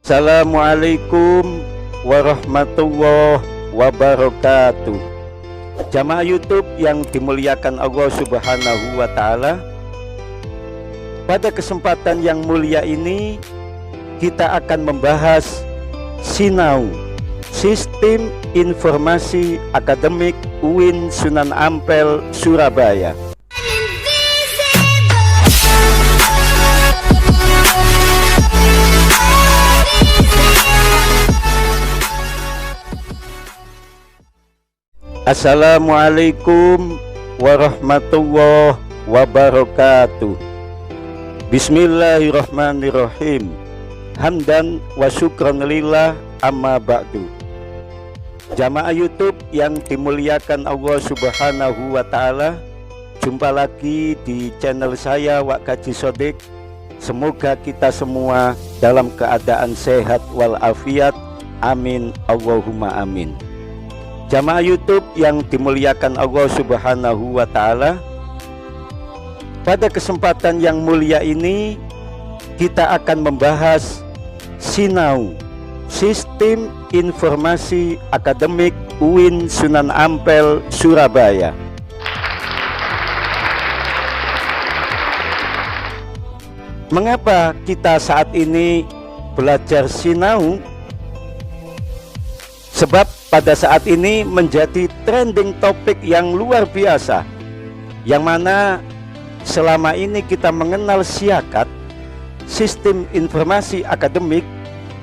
Assalamualaikum warahmatullahi wabarakatuh. Jamaah YouTube yang dimuliakan Allah Subhanahu wa Ta'ala, pada kesempatan yang mulia ini kita akan membahas Sinau, Sistem Informasi Akademik UIN Sunan Ampel Surabaya. Assalamualaikum warahmatullahi wabarakatuh. Bismillahirrahmanirrahim. Hamdan wa syukran lillah, amma ba'du. Jamaah YouTube yang dimuliakan Allah Subhanahu wa Ta'ala, jumpa lagi di channel saya Wak Kaji Sodik. Semoga kita semua dalam keadaan sehat walafiat. Amin Allahumma amin. Jamaah YouTube yang dimuliakan Allah Subhanahu wa Ta'ala, pada kesempatan yang mulia ini kita akan membahas Sinau, Sistem Informasi Akademik UIN Sunan Ampel Surabaya. Mengapa kita saat ini belajar Sinau? Sebab pada saat ini menjadi trending topik yang luar biasa, yang mana selama ini kita mengenal siakat, sistem informasi akademik,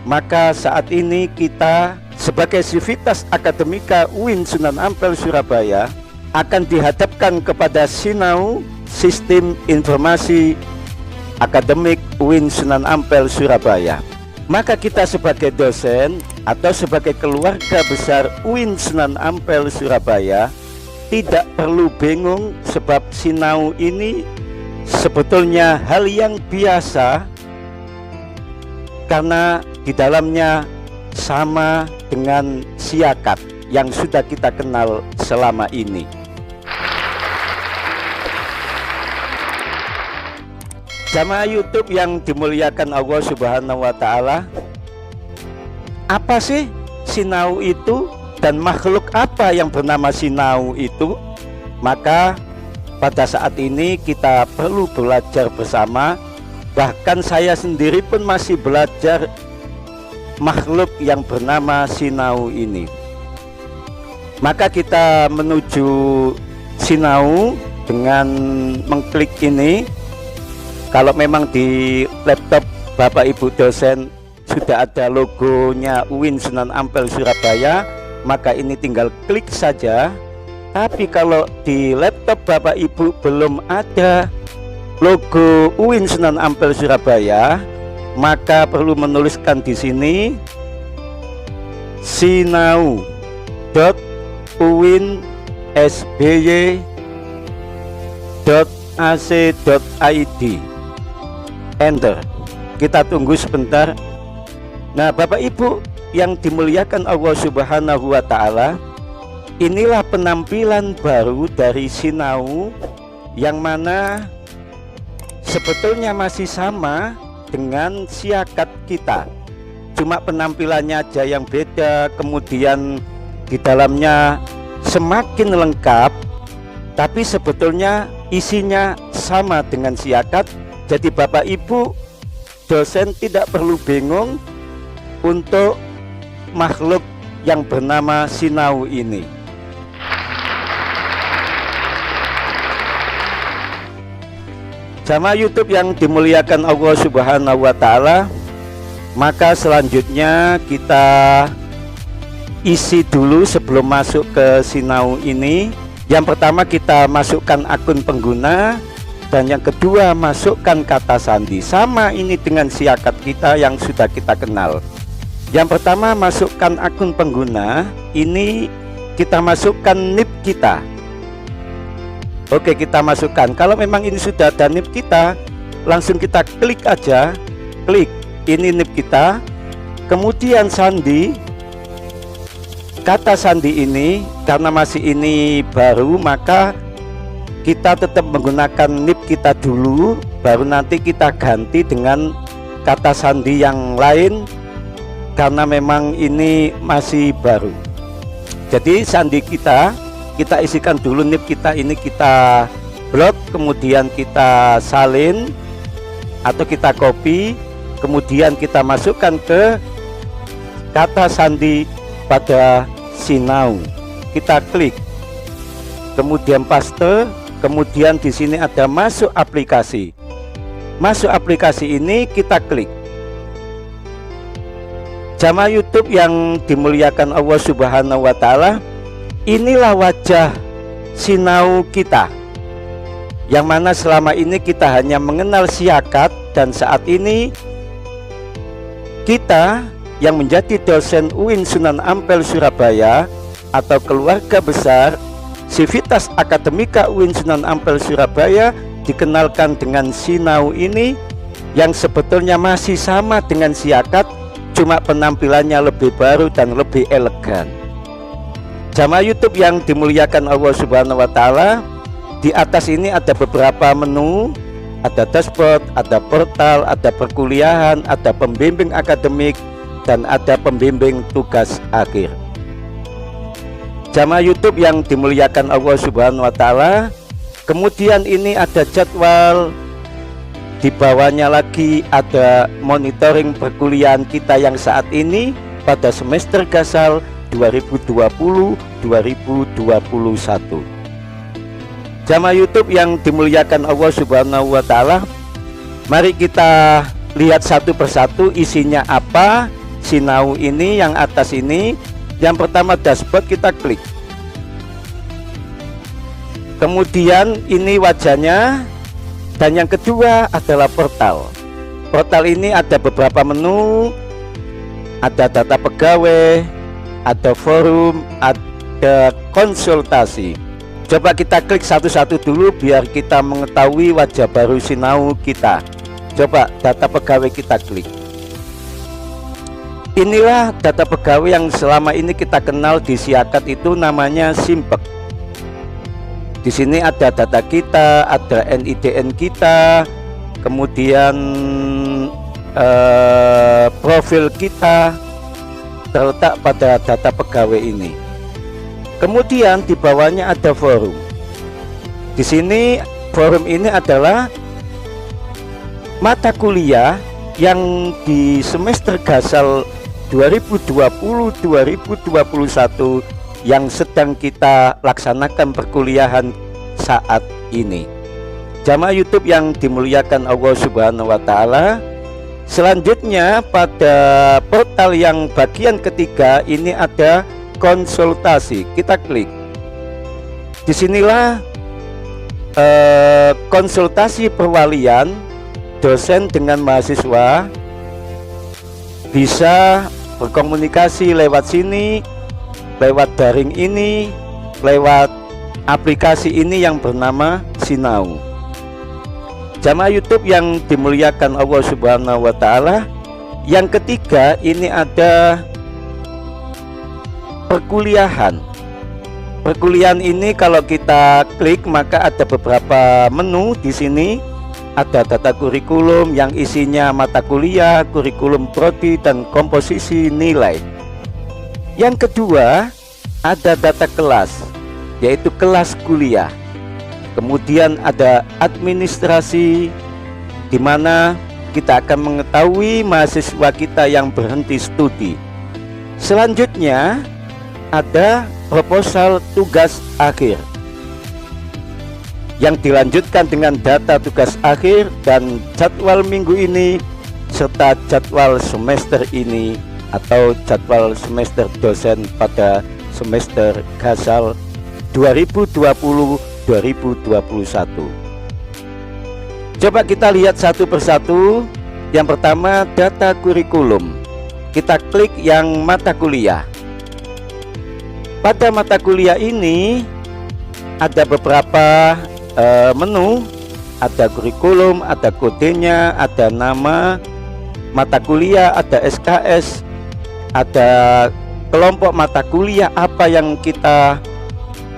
maka saat ini kita sebagai Sivitas Akademika UIN Sunan Ampel Surabaya akan dihadapkan kepada Sinau, Sistem Informasi Akademik UIN Sunan Ampel Surabaya. Maka kita sebagai dosen atau sebagai keluarga besar UIN Sunan Ampel Surabaya tidak perlu bingung, sebab Sinau ini sebetulnya hal yang biasa, karena di dalamnya sama dengan siakat yang sudah kita kenal selama ini. Jamaah YouTube yang dimuliakan Allah Subhanahu wa Ta'ala, apa sih Sinau itu dan makhluk apa yang bernama Sinau itu? Maka pada saat ini kita perlu belajar bersama. Bahkan saya sendiri pun masih belajar makhluk yang bernama Sinau ini. Maka kita menuju Sinau dengan mengklik ini. Kalau memang di laptop Bapak Ibu dosen sudah ada logonya UIN Sunan Ampel Surabaya, maka ini tinggal klik saja. Tapi kalau di laptop Bapak Ibu belum ada logo UIN Sunan Ampel Surabaya, maka perlu menuliskan di sini sinau.uinsby.ac.id. Enter. Kita tunggu sebentar. Nah, Bapak Ibu yang dimuliakan Allah Subhanahu wa Ta'ala, inilah penampilan baru dari Sinau, yang mana sebetulnya masih sama dengan siakat kita, cuma penampilannya aja yang beda. Kemudian di dalamnya semakin lengkap, tapi sebetulnya isinya sama dengan siakat. Jadi Bapak Ibu dosen tidak perlu bingung untuk makhluk yang bernama Sinau ini. Jamaah YouTube yang dimuliakan Allah Subhanahu wa Ta'ala, maka selanjutnya kita isi dulu sebelum masuk ke Sinau ini. Yang pertama kita masukkan akun pengguna, dan yang kedua masukkan kata sandi. Sama ini dengan siakat kita yang sudah kita kenal. Yang pertama masukkan akun pengguna, ini kita masukkan NIP kita. Oke, kita masukkan. Kalau memang ini sudah ada NIP kita, langsung kita klik aja. Klik, ini NIP kita. Kemudian sandi. Kata sandi ini, karena masih ini baru, maka kita tetap menggunakan NIP kita dulu, baru nanti kita ganti dengan kata sandi yang lain karena memang ini masih baru. Jadi sandi kita isikan dulu NIP kita ini, kita blok, kemudian kita salin atau kita copy, kemudian kita masukkan ke kata sandi pada Sinau. Kita klik, kemudian paste, kemudian di sini ada masuk aplikasi. Masuk aplikasi ini kita klik. Jamaah YouTube yang dimuliakan Allah Subhanahu wa Ta'ala, inilah wajah Sinau kita, yang mana selama ini kita hanya mengenal Siakat, dan saat ini kita yang menjadi dosen UIN Sunan Ampel Surabaya atau keluarga besar Sivitas Akademika UIN Sunan Ampel Surabaya dikenalkan dengan Sinau ini, yang sebetulnya masih sama dengan Siakat, cuma penampilannya lebih baru dan lebih elegan. Jamaah YouTube yang dimuliakan Allah Subhanahu wa Ta'ala, di atas ini ada beberapa menu, ada dashboard, ada portal, ada perkuliahan, ada pembimbing akademik, dan ada pembimbing tugas akhir. Jamaah YouTube yang dimuliakan Allah Subhanahu wa Ta'ala, kemudian ini ada jadwal. Di bawahnya lagi ada monitoring perkuliahan kita yang saat ini pada semester Gasal 2020-2021. Jamaah YouTube yang dimuliakan Allah Subhanahu wa Ta'ala, mari kita lihat satu persatu isinya apa Sinau ini. Yang atas ini, yang pertama dashboard, kita klik, kemudian ini wajahnya. Dan yang kedua adalah portal. Portal ini ada beberapa menu, ada data pegawai, ada forum, ada konsultasi. Coba kita klik satu-satu dulu biar kita mengetahui wajah baru Sinau kita. Coba data pegawai kita klik. Inilah data pegawai yang selama ini kita kenal di Siakat, itu namanya Simpek. Di sini ada data kita, ada NIDN kita, kemudian profil kita terletak pada data pegawai ini. Kemudian di bawahnya ada forum. Di sini forum ini adalah mata kuliah yang di semester Gasal 2020-2021 yang sedang kita laksanakan perkuliahan saat ini. Jamaah YouTube yang dimuliakan Allah Subhanahu wa Ta'ala, selanjutnya pada portal yang bagian ketiga ini ada konsultasi. Kita klik. Disinilah konsultasi perwalian dosen dengan mahasiswa, bisa berkomunikasi lewat sini, lewat daring ini, lewat aplikasi ini yang bernama Sinau. Jamaah YouTube yang dimuliakan Allah Subhanahu wa Ta'ala, yang ketiga ini ada perkuliahan. Perkuliahan ini kalau kita klik maka ada beberapa menu. Di sini ada data kurikulum yang isinya mata kuliah, kurikulum prodi, dan komposisi nilai. Yang kedua ada data kelas, yaitu kelas kuliah. Kemudian ada administrasi, di mana kita akan mengetahui mahasiswa kita yang berhenti studi. Selanjutnya ada proposal tugas akhir, yang dilanjutkan dengan data tugas akhir dan jadwal minggu ini serta jadwal semester ini atau jadwal semester dosen pada semester Gasal 2020-2021. Coba kita lihat satu persatu. Yang pertama data kurikulum. Kita klik yang mata kuliah. Pada mata kuliah ini ada beberapa menu, ada kurikulum, ada kodenya, ada nama mata kuliah, ada SKS, ada kelompok mata kuliah apa yang kita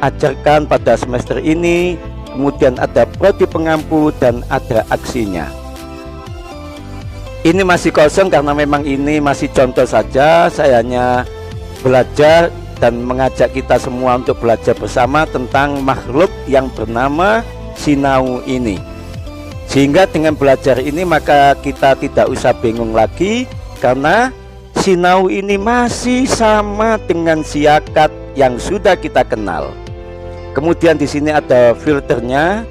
ajarkan pada semester ini, kemudian ada prodi pengampu dan ada aksinya. Ini masih kosong karena memang ini masih contoh saja. Saya hanya belajar dan mengajak kita semua untuk belajar bersama tentang makhluk yang bernama sinau ini. Sehingga dengan belajar ini maka kita tidak usah bingung lagi, karena sinau ini masih sama dengan siakat yang sudah kita kenal. Kemudian di sini ada filternya,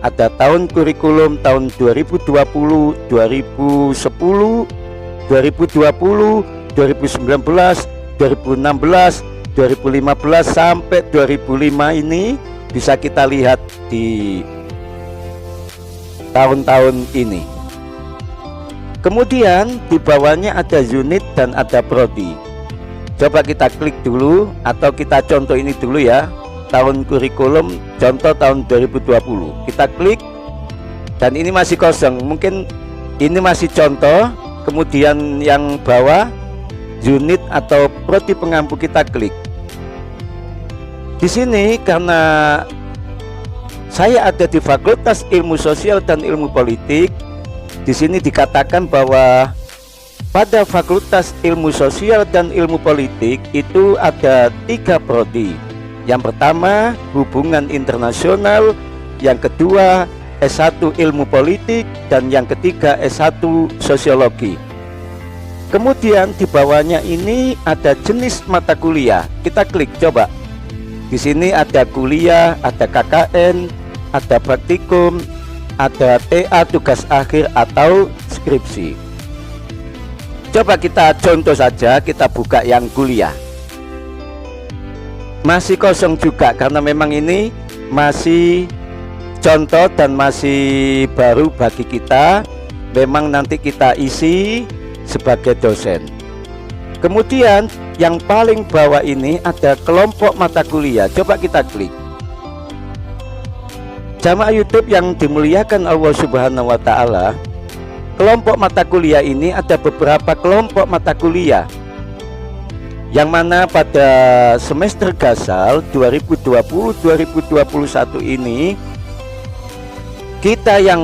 ada tahun kurikulum tahun 2020, 2010, 2020, 2019, 2016, 2015 sampai 2005 ini bisa kita lihat di tahun-tahun ini. Kemudian di bawahnya ada unit dan ada prodi. Coba kita klik dulu atau kita contoh ini dulu ya. Tahun kurikulum contoh tahun 2020. Kita klik dan ini masih kosong. Mungkin ini masih contoh. Kemudian yang bawah unit atau prodi pengampu kita klik. Di sini karena saya ada di Fakultas Ilmu Sosial dan Ilmu Politik, di sini dikatakan bahwa pada Fakultas Ilmu Sosial dan Ilmu Politik itu ada 3 prodi. Yang pertama Hubungan Internasional, yang kedua S1 Ilmu Politik, dan yang ketiga S1 Sosiologi. Kemudian di bawahnya ini ada jenis mata kuliah. Kita klik coba. Di sini ada kuliah, ada KKN, ada praktikum, ada TA tugas akhir atau skripsi. Coba kita contoh saja, kita buka yang kuliah. Masih kosong juga karena memang ini masih contoh dan masih baru bagi kita. Memang nanti kita isi sebagai dosen. Kemudian yang paling bawah ini ada kelompok mata kuliah. Coba kita klik. Jamaah YouTube yang dimuliakan Allah Subhanahu wa Ta'ala, kelompok mata kuliah ini ada beberapa kelompok mata kuliah yang mana pada semester Gasal 2020-2021 ini kita yang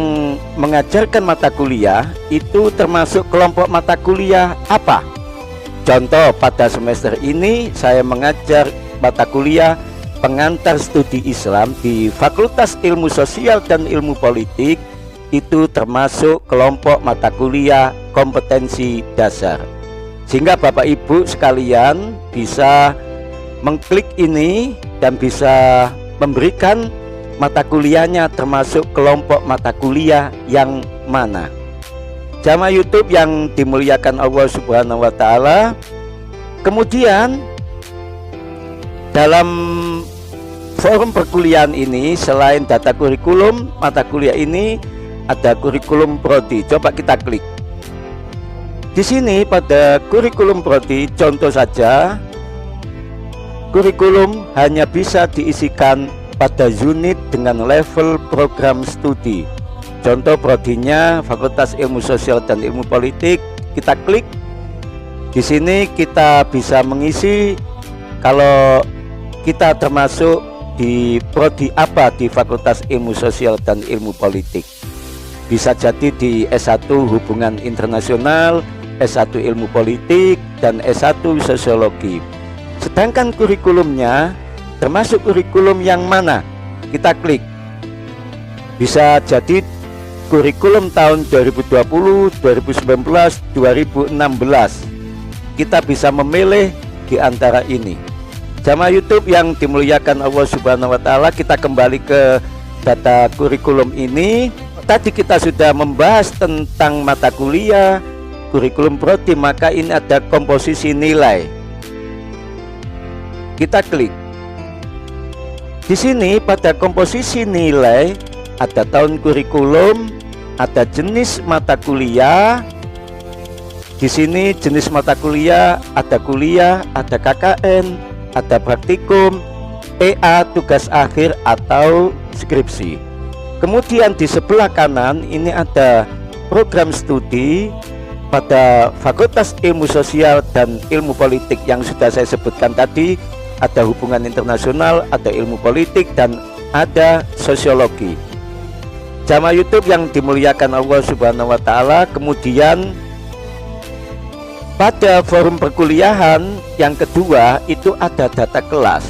mengajarkan mata kuliah itu termasuk kelompok mata kuliah apa? Contoh, pada semester ini saya mengajar mata kuliah pengantar studi Islam di Fakultas Ilmu Sosial dan Ilmu Politik, itu termasuk kelompok mata kuliah kompetensi dasar. Sehingga Bapak Ibu sekalian bisa mengklik ini dan bisa memberikan mata kuliahnya termasuk kelompok mata kuliah yang mana. Jamaah YouTube yang dimuliakan Allah Subhanahu wa Ta'ala, kemudian dalam forum perkuliahan ini selain data kurikulum mata kuliah ini ada kurikulum prodi. Coba kita klik. Di sini pada kurikulum prodi contoh saja, kurikulum hanya bisa diisikan pada unit dengan level program studi. Contoh prodinya Fakultas Ilmu Sosial dan Ilmu Politik. Kita klik. Di sini kita bisa mengisi kalau kita termasuk di prodi apa di Fakultas Ilmu Sosial dan Ilmu Politik. Bisa jadi di S1 Hubungan Internasional, S1 Ilmu Politik, dan S1 Sosiologi. Sedangkan kurikulumnya termasuk kurikulum yang mana? Kita klik. Bisa jadi kurikulum tahun 2020, 2019, 2016. Kita bisa memilih di antara ini. Jamaah YouTube yang dimuliakan Allah Subhanahu wa Ta'ala, kita kembali ke data kurikulum ini. Tadi kita sudah membahas tentang mata kuliah, kurikulum prodi, maka ini ada komposisi nilai. Kita klik. Di sini pada komposisi nilai ada tahun kurikulum, ada jenis mata kuliah. Di sini jenis mata kuliah, ada KKN, ada praktikum, TA tugas akhir atau skripsi. Kemudian di sebelah kanan ini ada program studi pada Fakultas Ilmu Sosial dan Ilmu Politik yang sudah saya sebutkan tadi. Ada hubungan internasional, ada ilmu politik, dan ada sosiologi. Jamaah YouTube yang dimuliakan Allah Subhanahu wa Ta'ala, kemudian Pada forum perkuliahan yang kedua itu ada data kelas.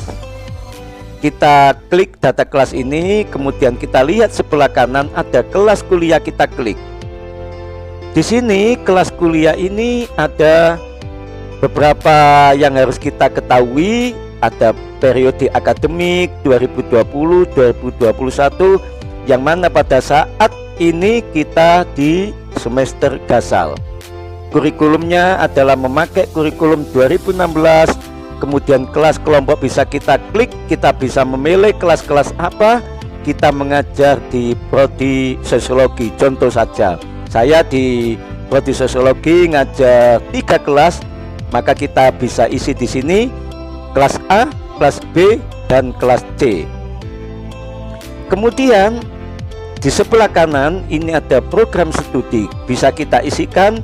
Kita klik data kelas ini, kemudian kita lihat sebelah kanan ada kelas kuliah, kita klik. Di sini kelas kuliah ini ada beberapa yang harus kita ketahui. Ada periode akademik 2020-2021 yang mana pada saat ini kita di semester gasal. Kurikulumnya adalah memakai kurikulum 2016. Kemudian kelas kelompok bisa kita klik, kita bisa memilih kelas-kelas apa. Kita mengajar di prodi sosiologi, contoh saja saya di prodi sosiologi ngajar 3 kelas, maka kita bisa isi di sini kelas A, kelas B, dan kelas C. Kemudian di sebelah kanan ini ada program studi, bisa kita isikan.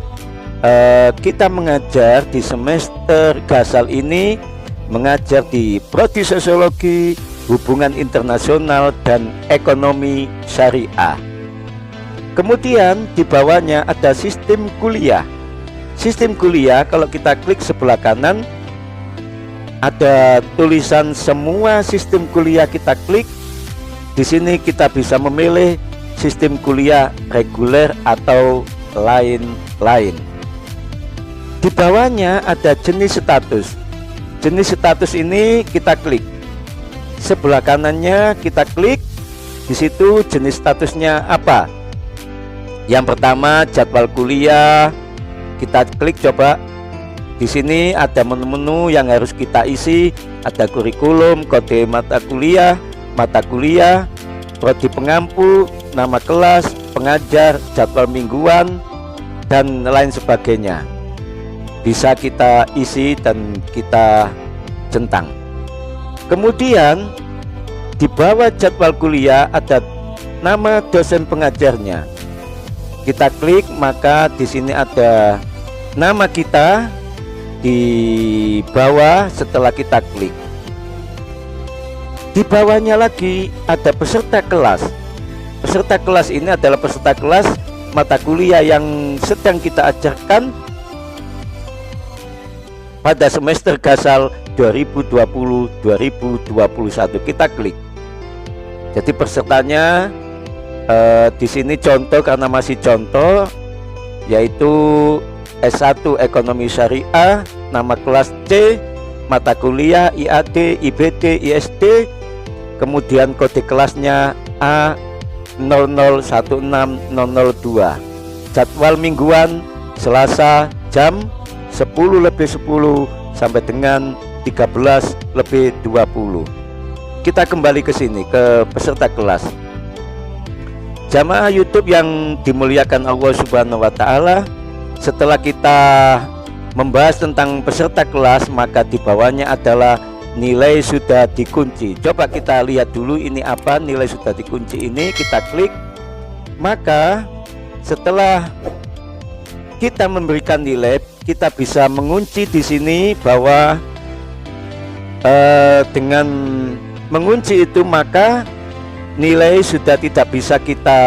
Kita mengajar di semester gasal ini, mengajar di prodi sosiologi, hubungan internasional, dan ekonomi syariah. Kemudian di bawahnya ada sistem kuliah. Sistem kuliah, kalau kita klik sebelah kanan ada tulisan semua sistem kuliah, kita klik. Di sini kita bisa memilih sistem kuliah reguler atau lain-lain. Di bawahnya ada jenis status. Jenis status ini kita klik. Sebelah kanannya kita klik. Di situ jenis statusnya apa? Yang pertama jadwal kuliah. Kita klik coba. Di sini ada menu-menu yang harus kita isi. Ada kurikulum, kode mata kuliah, prodi pengampu, nama kelas, pengajar, jadwal mingguan, dan lain sebagainya. Bisa kita isi dan kita centang. Kemudian di bawah jadwal kuliah ada nama dosen pengajarnya. Kita klik, maka di sini ada nama kita di bawah setelah kita klik. Di bawahnya lagi ada peserta kelas. Peserta kelas ini adalah peserta kelas mata kuliah yang sedang kita ajarkan pada semester gasal 2020-2021. Kita klik. Jadi pesertanya di sini contoh, karena masih contoh, yaitu S1 Ekonomi Syariah, nama kelas C, mata kuliah IAD, IBD, ISD, kemudian kode kelasnya A0016002. Jadwal mingguan Selasa jam 10:10 sampai dengan 13:20. Kita kembali ke sini, ke peserta kelas. Jamaah YouTube yang dimuliakan Allah Subhanahu wa Ta'ala, setelah kita membahas tentang peserta kelas, maka di bawahnya adalah nilai sudah dikunci. Coba kita lihat dulu ini apa nilai sudah dikunci ini. Kita klik, maka setelah kita memberikan nilai, kita bisa mengunci di sini bahwa dengan mengunci itu maka nilai sudah tidak bisa kita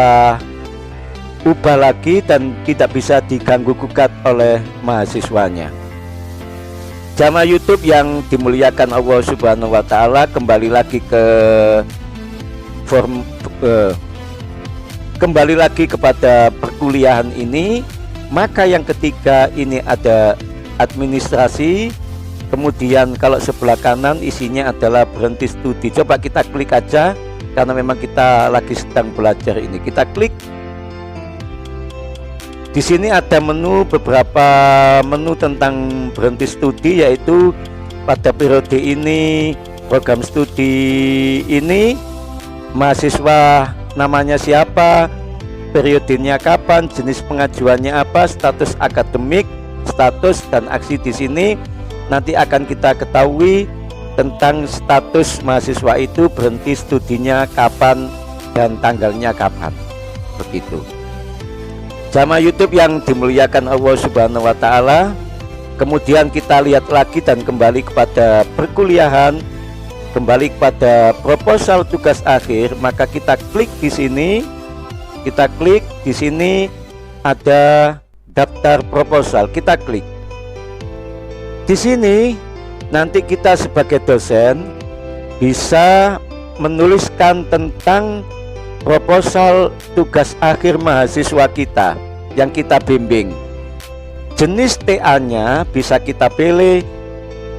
ubah lagi dan tidak bisa diganggu gugat oleh mahasiswanya. Jamaah YouTube yang dimuliakan Allah Subhanahu wa Ta'ala, kembali lagi ke kembali lagi kepada perkuliahan ini. Maka yang ketiga ini ada administrasi. Kemudian kalau sebelah kanan isinya adalah berhenti studi. Coba kita klik aja, karena memang kita lagi sedang belajar ini. Kita klik. Di sini ada menu, beberapa menu tentang berhenti studi, yaitu pada periode ini, program studi ini, mahasiswa namanya siapa, periodenya kapan, jenis pengajuannya apa, status akademik, status dan aksi. Di sini nanti akan kita ketahui tentang status mahasiswa itu berhenti studinya kapan dan tanggalnya kapan. Begitu. Jamaah YouTube yang dimuliakan Allah Subhanahu wa Ta'ala, kemudian kita lihat lagi dan kembali kepada perkuliahan, kembali kepada proposal tugas akhir. Maka kita klik di sini. Kita klik di sini ada daftar proposal. Kita klik. Di sini nanti kita sebagai dosen bisa menuliskan tentang proposal tugas akhir mahasiswa kita yang kita bimbing. Jenis TA-nya bisa kita pilih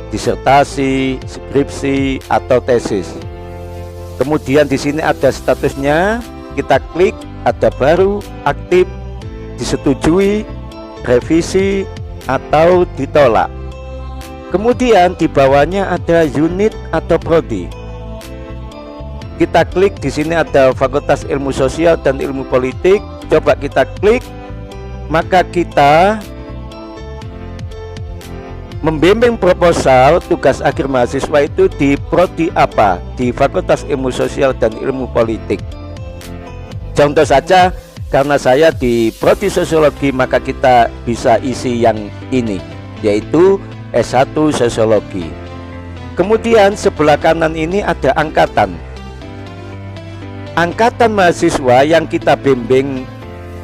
disertasi, skripsi, atau tesis. Kemudian di sini ada statusnya, kita klik, ada baru, aktif, disetujui, revisi, atau ditolak. Kemudian di bawahnya ada unit atau prodi. Kita klik, di sini ada Fakultas Ilmu Sosial dan Ilmu Politik. Coba kita klik, maka kita membimbing proposal tugas akhir mahasiswa itu di prodi apa, di Fakultas Ilmu Sosial dan Ilmu Politik. Contoh saja, karena saya di prodi Sosiologi, maka kita bisa isi yang ini, yaitu S1 Sosiologi. Kemudian sebelah kanan ini ada angkatan. Angkatan mahasiswa yang kita bimbing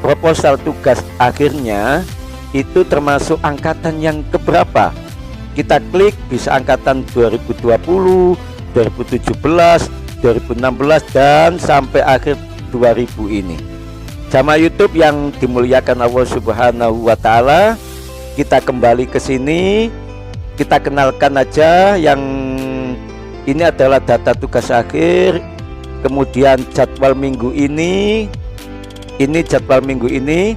proposal tugas akhirnya itu termasuk angkatan yang keberapa. Kita klik, bisa angkatan 2020, 2017, 2016, dan sampai akhir 2000 ini. Jamaah YouTube yang dimuliakan Allah Subhanahu wa Ta'ala, kita kembali ke sini. Kita kenalkan aja yang ini adalah data tugas akhir. Kemudian jadwal minggu ini jadwal minggu ini.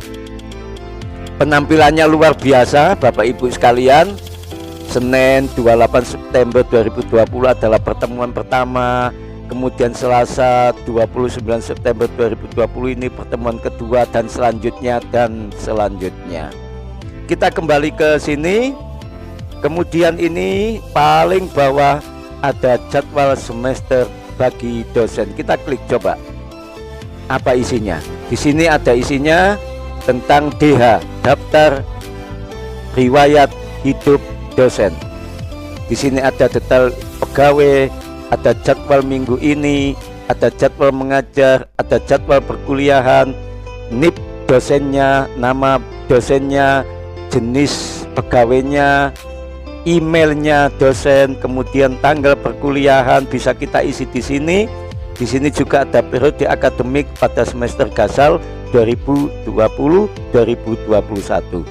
Penampilannya luar biasa Bapak Ibu sekalian. Senin 28 September 2020 adalah pertemuan pertama. Kemudian Selasa 29 September 2020 ini pertemuan kedua, dan selanjutnya. Kita kembali ke sini. Kemudian ini paling bawah ada jadwal semester bagi dosen. Kita klik, coba apa isinya. Di sini ada isinya tentang DH, daftar riwayat hidup dosen. Di sini ada detail pegawai, ada jadwal minggu ini, ada jadwal mengajar, ada jadwal perkuliahan, NIP dosennya, nama dosennya, jenis pegawainya, emailnya dosen, kemudian tanggal perkuliahan bisa kita isi di sini. Di sini juga ada periode akademik pada semester gasal 2020-2021.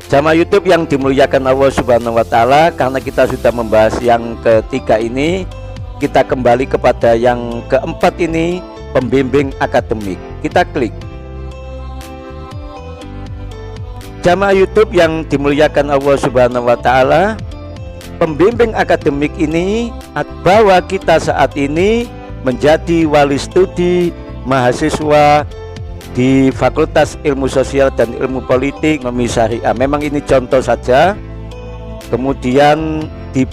Jamaah YouTube yang dimuliakan Allah Subhanahu wa Ta'ala, karena kita sudah membahas yang ketiga ini, kita kembali kepada yang keempat ini, pembimbing akademik. Kita klik. Jamaah YouTube yang dimuliakan Allah Subhanahu wa Ta'ala, pembimbing akademik ini bahwa kita saat ini menjadi wali studi mahasiswa di Fakultas Ilmu Sosial dan Ilmu Politik Memi Syariah. Memang ini contoh saja. Kemudian di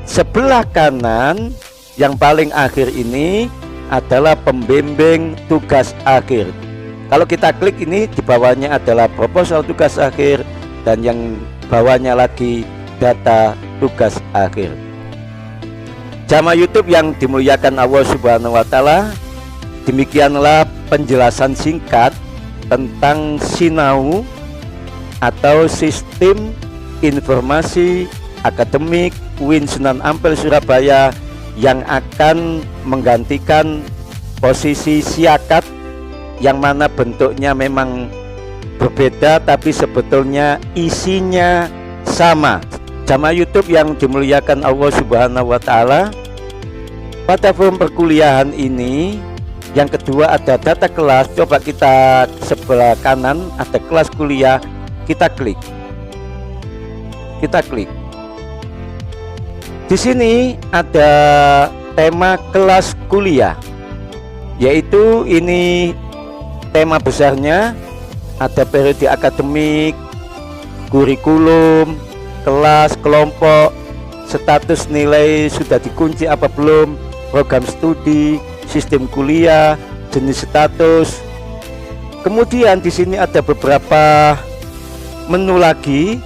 sebelah kanan yang paling akhir ini adalah pembimbing tugas akhir. Kalau kita klik ini, di bawahnya adalah proposal tugas akhir, dan yang bawahnya lagi data tugas akhir. Jamaah YouTube yang dimuliakan Allah Subhanahu wa Ta'ala, demikianlah penjelasan singkat tentang SINAU atau Sistem Informasi Akademik UIN Sunan Ampel Surabaya, yang akan menggantikan posisi SIAKAT, yang mana bentuknya memang berbeda tapi sebetulnya isinya sama. Jamaah YouTube yang dimuliakan Allah Subhanahu wa Ta'ala, pada forum perkuliahan ini yang kedua ada data kelas. Coba kita sebelah kanan ada kelas kuliah, kita klik. Di sini ada tema kelas kuliah, yaitu ini tema besarnya, ada periode akademik, kurikulum, kelas, kelompok, status nilai sudah dikunci apa belum, program studi, sistem kuliah, jenis status. Kemudian di sini ada beberapa menu lagi,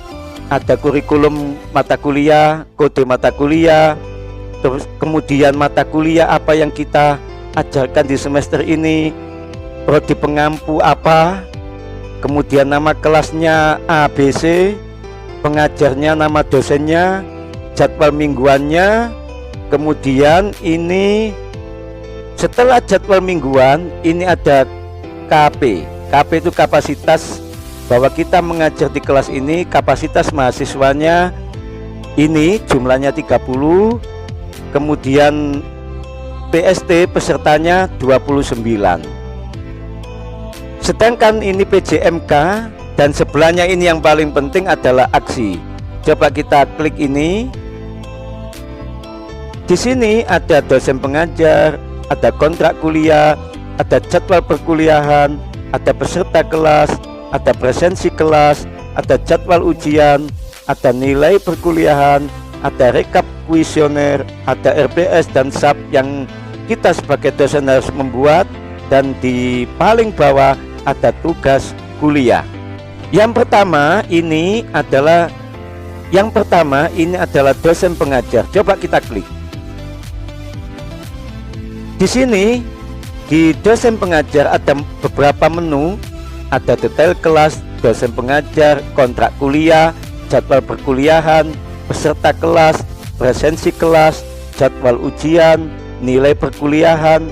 ada kurikulum mata kuliah, kode mata kuliah, terus kemudian mata kuliah apa yang kita ajarkan di semester ini, prodi pengampu apa, kemudian nama kelasnya ABC, pengajarnya, nama dosennya, jadwal mingguannya. Kemudian ini setelah jadwal mingguan ini ada KP. KP itu kapasitas, bahwa kita mengajar di kelas ini, kapasitas mahasiswanya ini jumlahnya 30. Kemudian PST pesertanya 29. Sedangkan ini PJMK, dan sebelahnya ini yang paling penting adalah aksi. Coba kita klik ini. Di sini ada dosen pengajar, ada kontrak kuliah, ada jadwal perkuliahan, ada peserta kelas, ada presensi kelas, ada jadwal ujian, ada nilai perkuliahan, ada rekap kuesioner, ada RPS dan SAP yang kita sebagai dosen harus membuat, dan di paling bawah ada tugas kuliah. Yang pertama ini adalah dosen pengajar. Coba kita klik. Di sini di dosen pengajar ada beberapa menu, ada detail kelas, dosen pengajar, kontrak kuliah, jadwal perkuliahan, peserta kelas, presensi kelas, jadwal ujian, nilai perkuliahan,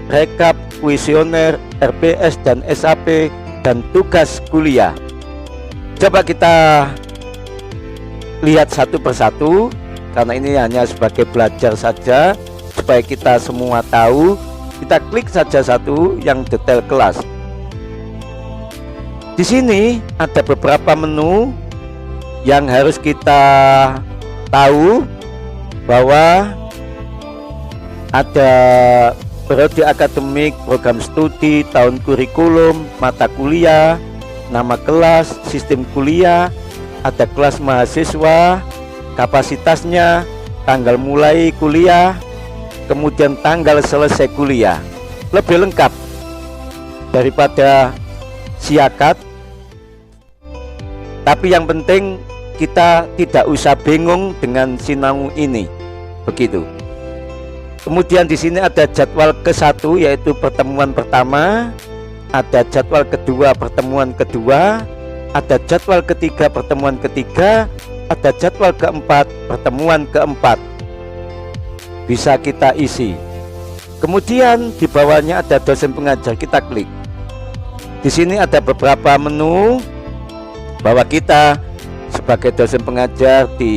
rekap kuesioner, RPS dan SAP, dan tugas kuliah. Coba kita lihat satu persatu, karena ini hanya sebagai belajar saja supaya kita semua tahu. Kita klik saja satu yang detail kelas. Di sini ada beberapa menu yang harus kita tahu, bahwa ada periode akademik, program studi, tahun kurikulum, mata kuliah, nama kelas, sistem kuliah, ada kelas mahasiswa, kapasitasnya, tanggal mulai kuliah, kemudian tanggal selesai kuliah. Lebih lengkap daripada siakat, tapi yang penting kita tidak usah bingung dengan Sinau ini. Begitu. Kemudian di sini ada jadwal ke-1 yaitu pertemuan pertama, ada jadwal kedua pertemuan kedua, ada jadwal ketiga pertemuan ketiga, ada jadwal keempat pertemuan keempat. Bisa kita isi. Kemudian di bawahnya ada dosen pengajar, kita klik. Di sini ada beberapa menu bahwa kita sebagai dosen pengajar di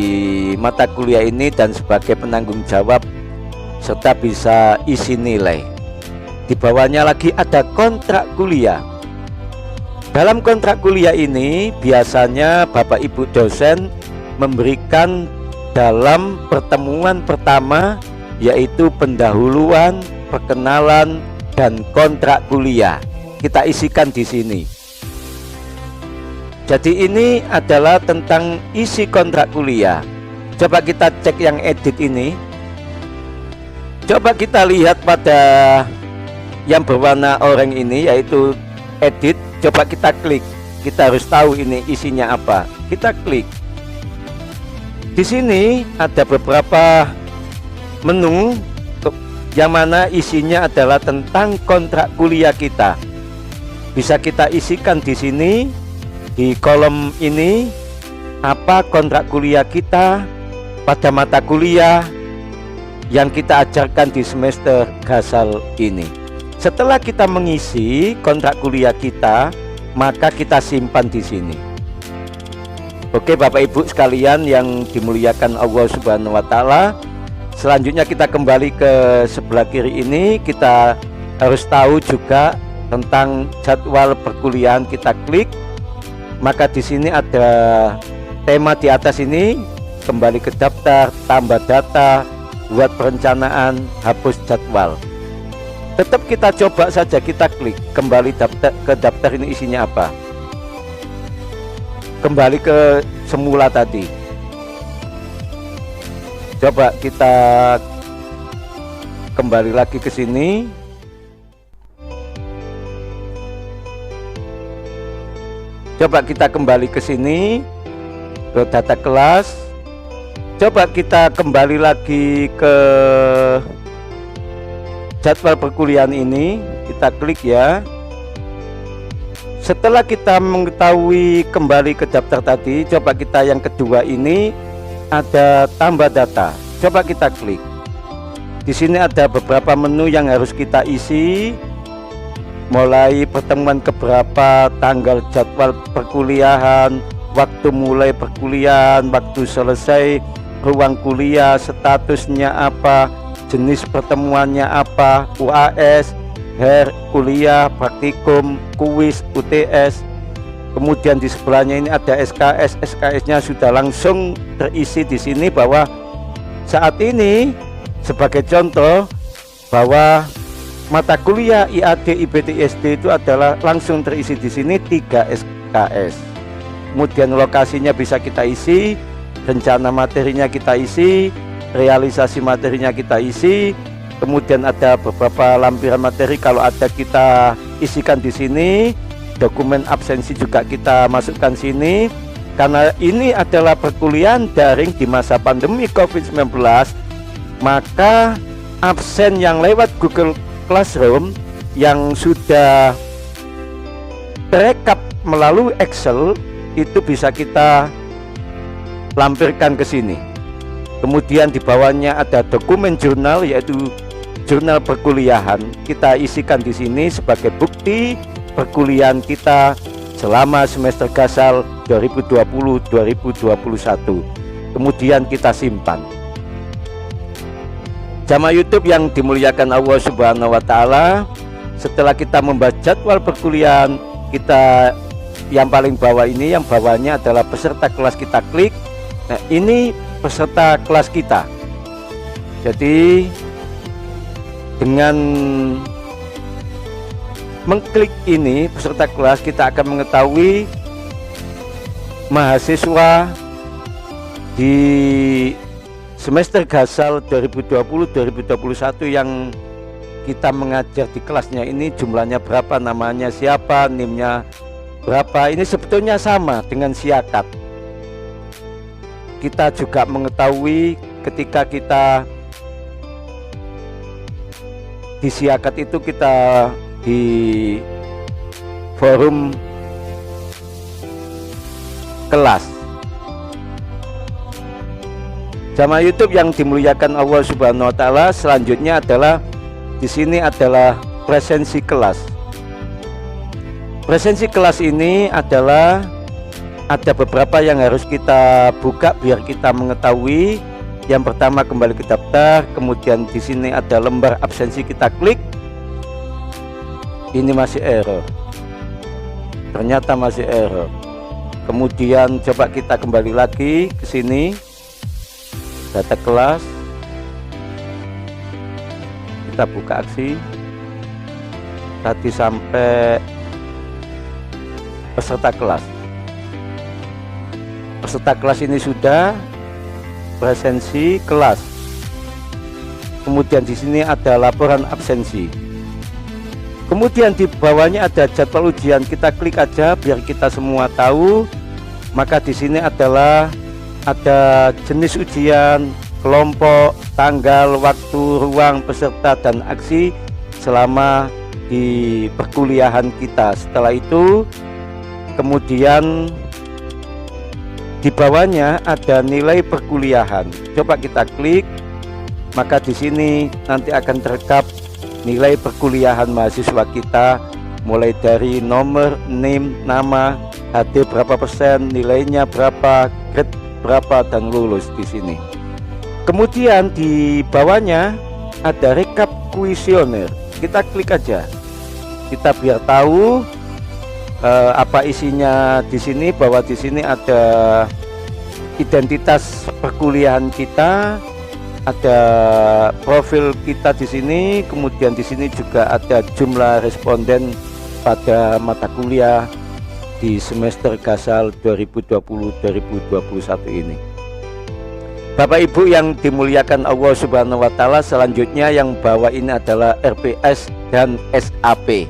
mata kuliah ini dan sebagai penanggung jawab serta bisa isi nilai. Di bawahnya lagi ada kontrak kuliah. Dalam kontrak kuliah ini biasanya Bapak Ibu dosen memberikan dalam pertemuan pertama, yaitu pendahuluan, perkenalan, dan kontrak kuliah. Kita isikan di sini. Jadi ini adalah tentang isi kontrak kuliah. Coba kita cek yang edit ini. Coba kita lihat pada yang berwarna oranye ini, yaitu edit. Coba kita klik. Kita harus tahu ini isinya apa. Kita klik. Di sini ada beberapa menu yang mana isinya adalah tentang kontrak kuliah kita. Bisa kita isikan di sini di kolom ini, apa kontrak kuliah kita pada mata kuliah yang kita ajarkan di semester Gasal ini. Setelah kita mengisi kontrak kuliah kita, maka kita simpan di sini. Oke Bapak Ibu sekalian yang dimuliakan Allah Subhanahu wa Ta'ala, selanjutnya kita kembali ke sebelah kiri ini. Kita harus tahu juga tentang jadwal perkuliahan. Kita klik, maka di sini ada tema di atas ini, kembali ke daftar, tambah data, buat perencanaan, hapus jadwal. Tetap kita coba saja, kita klik kembali ke daftar ini, isinya apa, kembali ke semula tadi. Coba kita kembali lagi ke sini. Coba kita kembali ke sini, ke data kelas. Coba kita kembali lagi ke jadwal perkuliahan ini. Kita klik ya. Setelah kita mengetahui kembali ke daftar tadi, coba kita yang kedua ini ada tambah data. Coba kita klik. Di sini ada beberapa menu yang harus kita isi, mulai pertemuan keberapa, tanggal jadwal perkuliahan, waktu mulai perkuliahan, waktu selesai, ruang kuliah, statusnya apa, jenis pertemuannya apa, UAS, kuliah, praktikum, kuis, UTS. Kemudian di sebelahnya ini ada SKS. SKS-nya sudah langsung terisi di sini bahwa saat ini sebagai contoh bahwa mata kuliah IAD IBT ISD itu adalah langsung terisi di sini 3 SKS. Kemudian lokasinya bisa kita isi, rencana materinya kita isi, realisasi materinya kita isi. Kemudian ada beberapa lampiran materi, kalau ada kita isikan di sini. Dokumen absensi juga kita masukkan sini. Karena ini adalah perkuliahan daring di masa pandemi COVID-19, maka absen yang lewat Google Classroom yang sudah terekap melalui Excel itu bisa kita lampirkan ke sini. Kemudian di bawahnya ada dokumen jurnal, yaitu jurnal perkuliahan. Kita isikan di sini sebagai bukti perkuliahan kita selama semester Gasal 2020-2021. Kemudian kita simpan. Jamaah YouTube yang dimuliakan Allah Subhanahu wa taala, setelah kita membahas jadwal perkuliahan, kita yang paling bawah ini, yang bawahnya adalah peserta kelas, kita klik. Nah, ini peserta kelas kita. Jadi dengan mengklik ini peserta kelas, kita akan mengetahui mahasiswa di semester Gasal 2020-2021 yang kita mengajar di kelasnya ini jumlahnya berapa, namanya siapa, NIM-nya berapa. Ini sebetulnya sama dengan siakat. Kita juga mengetahui ketika kita di siakat itu, kita di forum kelas. Jamaah YouTube yang dimuliakan Allah Subhanahu wa taala, selanjutnya adalah di sini adalah presensi kelas. Presensi kelas ini adalah ada beberapa yang harus kita buka biar kita mengetahui. Yang pertama, kembali ke daftar, kemudian di sini ada lembar absensi, kita klik. Ini masih error, ternyata masih error. Kemudian coba kita kembali lagi ke sini, data kelas, kita buka aksi tadi sampai peserta kelas. Peserta kelas ini sudah presensi kelas. Kemudian di sini ada laporan absensi. Kemudian di bawahnya ada jadwal ujian, kita klik aja biar kita semua tahu. Maka di sini adalah ada jenis ujian, kelompok, tanggal, waktu, ruang, peserta, dan aksi selama di perkuliahan kita. Setelah itu kemudian di bawahnya ada nilai perkuliahan. Coba kita klik, maka di sini nanti akan terekap nilai perkuliahan mahasiswa kita, mulai dari nomor, NIM, nama, HD berapa persen, nilainya berapa, grade berapa, dan lulus di sini. Kemudian di bawahnya ada rekap kuesioner. Kita klik aja. Kita biar tahu apa isinya di sini, bahwa di sini ada identitas perkuliahan kita, ada profil kita di sini, kemudian di sini juga ada jumlah responden pada mata kuliah di semester Gasal 2020-2021 ini. Bapak Ibu yang dimuliakan Allah Subhanahu wa taala, selanjutnya yang bawah ini adalah RPS dan SAP.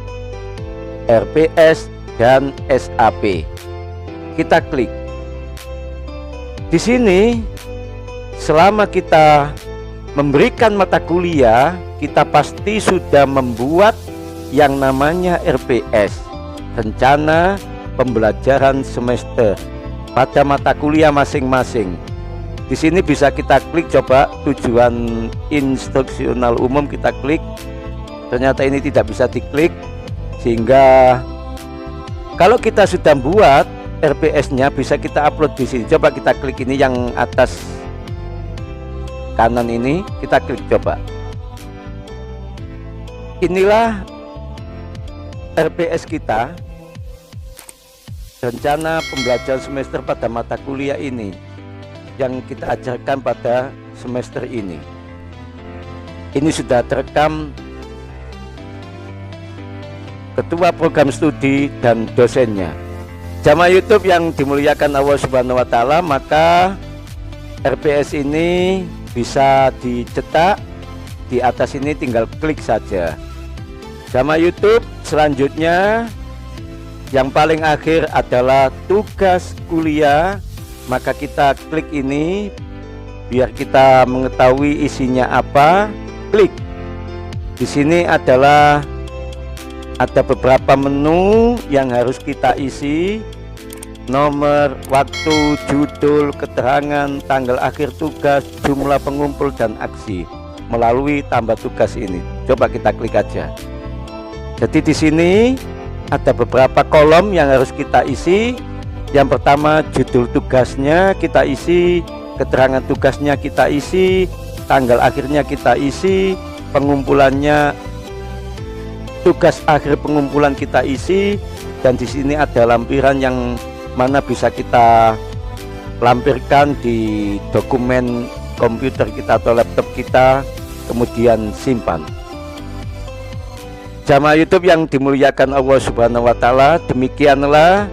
RPS dan SAP. Kita klik. Di sini selama kita memberikan mata kuliah, kita pasti sudah membuat yang namanya RPS. rencana pembelajaran semester pada mata kuliah masing-masing. Di sini bisa kita klik, coba tujuan instruksional umum kita klik. Ternyata ini tidak bisa diklik, sehingga kalau kita sudah buat RPS-nya bisa kita upload di sini. Coba kita klik ini yang atas kanan ini, kita klik coba. Inilah RPS kita, rencana pembelajaran semester pada mata kuliah ini yang kita ajarkan pada semester ini. Ini sudah terekam ketua program studi dan dosennya. Jamaah YouTube yang dimuliakan Allah Subhanahu wa Ta'ala, maka RPS ini bisa dicetak. Di atas ini tinggal klik saja. Jamaah YouTube, selanjutnya yang paling akhir adalah tugas kuliah. Maka kita klik ini biar kita mengetahui isinya apa. Klik. Di sini adalah ada beberapa menu yang harus kita isi. Nomor, waktu, judul, keterangan, tanggal akhir tugas, jumlah pengumpul dan aksi melalui tambah tugas ini. Coba kita klik aja. Jadi di sini ada beberapa kolom yang harus kita isi. Yang pertama, judul tugasnya kita isi, keterangan tugasnya kita isi, tanggal akhirnya kita isi, pengumpulannya, tugas akhir pengumpulan kita isi, dan di sini ada lampiran yang mana bisa kita lampirkan di dokumen komputer kita atau laptop kita, kemudian simpan. Jamaah YouTube yang dimuliakan Allah Subhanahu wa Ta'ala, demikianlah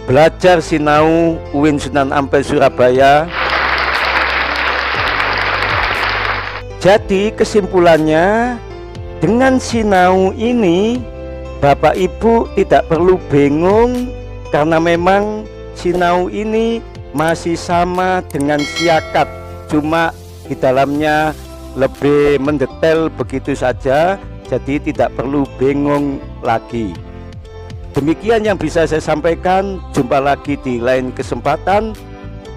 belajar sinau UIN Sunan Ampel Surabaya. Jadi kesimpulannya, dengan sinau ini Bapak Ibu tidak perlu bingung, karena memang sinau ini masih sama dengan siakat, cuma di dalamnya lebih mendetail begitu saja. Jadi tidak perlu bingung lagi. Demikian yang bisa saya sampaikan. Jumpa lagi di lain kesempatan.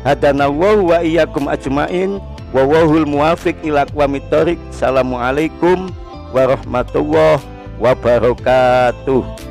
Hadanallahu wa iyyakum ajmain. Wa wahul muwafiq ila aqwamit thoriq. Assalamualaikum warahmatullahi wabarakatuh.